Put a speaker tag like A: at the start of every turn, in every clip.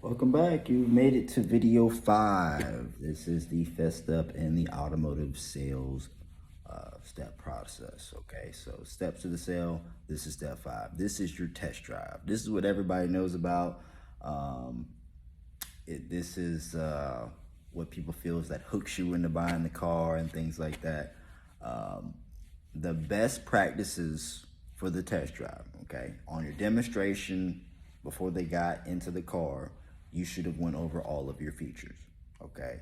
A: Welcome back. You made it to video 5. This is the first step in the automotive sales step process. Okay, so steps to the sale. This is step 5. This is your test drive. This is what everybody knows about. This is what people feel is that hooks you into buying the car and things like that. The best practices for the test drive, okay, on your demonstration before they got into the car, you should have went over all of your features, okay?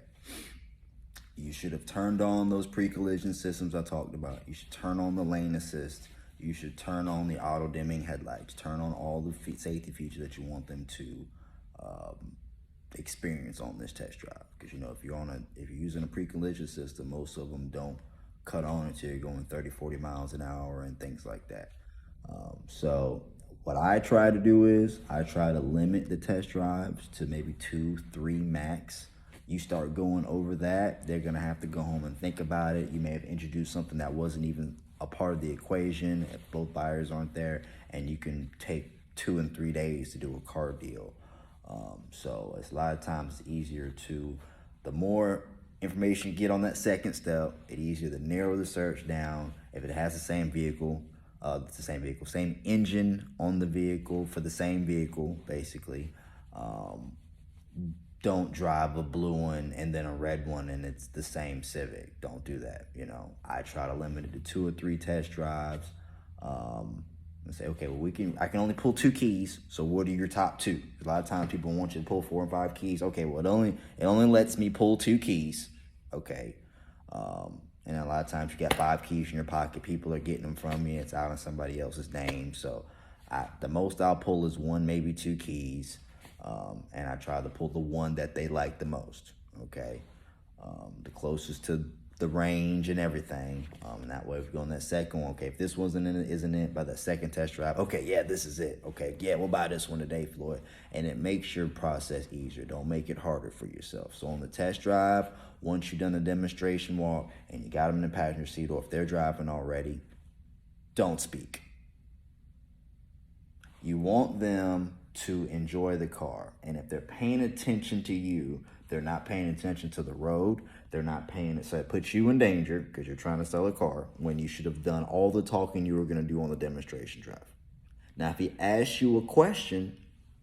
A: You should have turned on those pre-collision systems I talked about. You should turn on the lane assist. You should turn on the auto dimming headlights. Turn on all the safety features that you want them to experience on this test drive. Because if you're using a pre-collision system, most of them don't cut on until you're going 30-40 miles an hour and things like that. So what I try to do is I try to limit the test drives to maybe 2-3 max. You start going over that, they're gonna have to go home and think about it. You may have introduced something that wasn't even a part of the equation if both buyers aren't there, and you can take 2 and 3 days to do a car deal. So it's a lot of times easier the more information you get on that second step, it's easier to narrow the search down. If it has the same vehicle, it's the same vehicle, same engine on the vehicle for the same vehicle, basically. Don't drive a blue one and then a red one and it's the same Civic. Don't do that. I try to limit it to 2 or 3 test drives. And say, okay, well, I can only pull 2 keys. So what are your top 2? A lot of times people want you to pull 4 and 5 keys. Okay, well, it only lets me pull 2 keys. Okay. And a lot of times you got 5 keys in your pocket. People are getting them from you. It's out in somebody else's name. So the most I'll pull is 1, maybe 2 keys. And I try to pull the one that they like the most. Okay. The closest to the range and everything. And that way if we go on that second one, okay, if this isn't it by the second test drive, okay, yeah, this is it. Okay, yeah, we'll buy this one today, Floyd. And it makes your process easier. Don't make it harder for yourself. So on the test drive, once you've done the demonstration walk and you got them in the passenger seat, or if they're driving already, don't speak. You want them to enjoy the car. And if they're paying attention to you, they're not paying attention to the road. They're not paying it. So it puts you in danger because you're trying to sell a car when you should have done all the talking you were going to do on the demonstration drive. Now, if he asks you a question,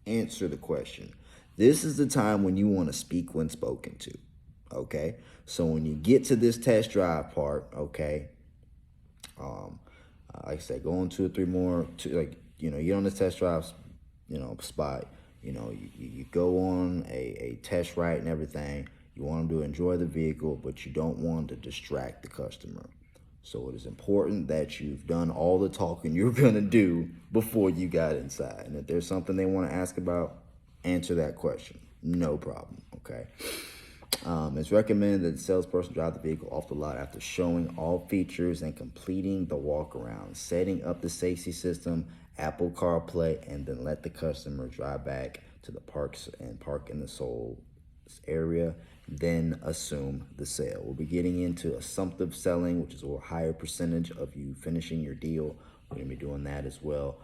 A: answer the question. This is the time when you want to speak when spoken to. Okay. So when you get to this test drive part, okay, like I said, go on 2 or 3 more, get on the test drive, spot. You go on a test ride and everything. You want them to enjoy the vehicle, but you don't want to distract the customer. So it is important that you've done all the talking you're going to do before you got inside. And if there's something they want to ask about, answer that question. No problem, okay? It's recommended that the salesperson drive the vehicle off the lot after showing all features and completing the walk around, setting up the safety system, Apple CarPlay, and then let the customer drive back to the park in the sold area, then assume the sale. We'll be getting into assumptive selling, which is a higher percentage of you finishing your deal. We're going to be doing that as well.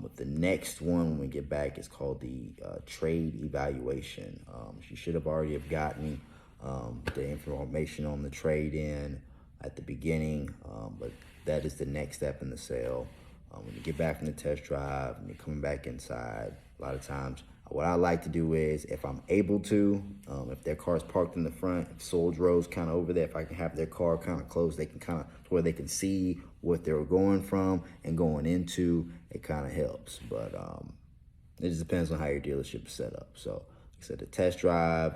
A: With the next one, when we get back, is called the trade evaluation. You should have already gotten the information on the trade-in at the beginning, but that is the next step in the sale. When you get back from the test drive and you're coming back inside, a lot of times what I like to do is, if I'm able to, if their car's parked in the front, if sold rows kind of over there, if I can have their car kind of closed, they can kind of, where they can see what they're going from and going into, it kind of helps. But it just depends on how your dealership is set up. So like I said, the test drive,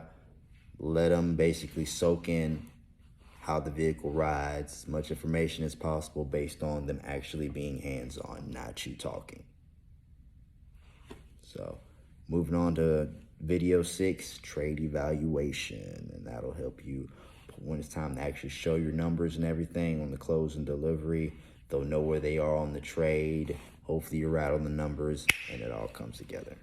A: let them basically soak in how the vehicle rides, as much information as possible based on them actually being hands-on, not you talking. So moving on to video 6, trade evaluation, and that'll help you when it's time to actually show your numbers and everything on the close and delivery. They'll know where they are on the trade. Hopefully you're right on the numbers and it all comes together.